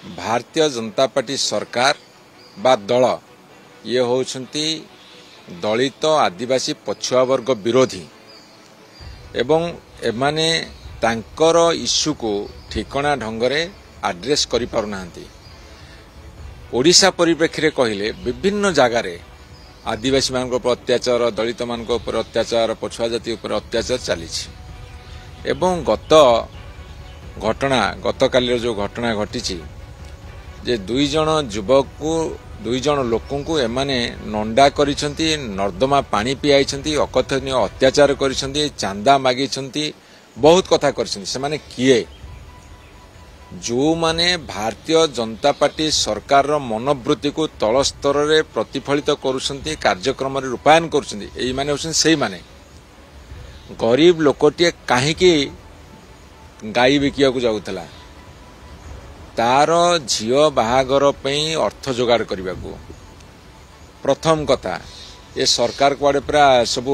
Bharatiya Janata party सरकार बा दल ये होउछंती दलित आदिवासी पछुआ वर्ग विरोधी एवं एमाने तांकर इश्यू को ठिकना ढंगरे आड्रेस करि पारुनांती। ओडिशा परिप्रेक्षी कहले विभिन्न जगार आदिवासी मान अत्याचार, दलित मान अत्याचार, पछुआ जाति अत्याचार चली एवं गतकाली जो घटना घटी जे दुई जन युवक को दुई जन लोक एमाने नंडा करिसेंती, नर्दमा पानी पियाई, अकथनीय अत्याचार करिसेंती, चांदा मागी, बहुत कथा करिसेंती। से माने किए जो माने भारतीय जनता पार्टी सरकार रो मनोवृत्ति को तल स्तर रे प्रतिफलित करुछंती, कार्यक्रम रे रूपायन करुछंती। एई माने होछन सेई माने गरीब लोकटिए काहेकि गाई बिकिया को जाउथला, तार झियो बाहागर पई अर्थ जोगाड़ करने को प्रथम कथा ये सरकार कुआडे पूरा सब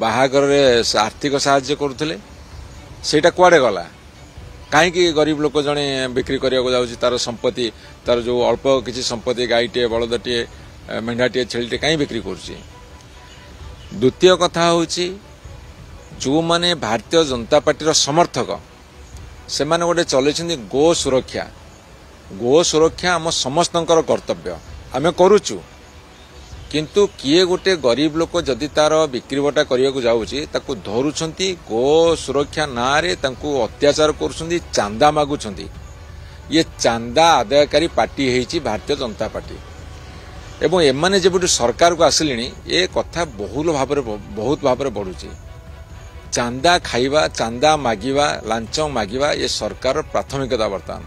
बाहागर रे आर्थिक सहायता करुले, सेटा कुआडे गला कहीं गरीब लोक जड़े बिक्री करने को जाऊँगी, तार संपत्ति तार जो अल्प किसी संपत्ति गाईटे, बलदटे, मेढ़ाटे, छेलीटे कहीं बिक्री करुच्ची। द्वितीय कथा हूँ जो माने भारतीय जनता पार्टी समर्थक से माने गोटे चलते गो सुरक्षा। गो सुरक्षा आम समस्तंकर कर्तव्य, आम करुचु, किंतु किए गोटे गरीब लोक जदि तार बिक्री बटा करने को जाऊँगी ताकू धरुछंती, गो सुरक्षा ना रे तांकू अत्याचार करुछंती, चांदा मागुछंती। ये चांदा आदायकारी पार्टी है भारतीय जनता पार्टी एवं एमाने जब सरकार को आसिले ये कथा बहुत भाव बढ़ुची। चांदा खाइबा, चांदा मागिबा, लांच मागिबा ये सरकार प्राथमिकता बर्तमान।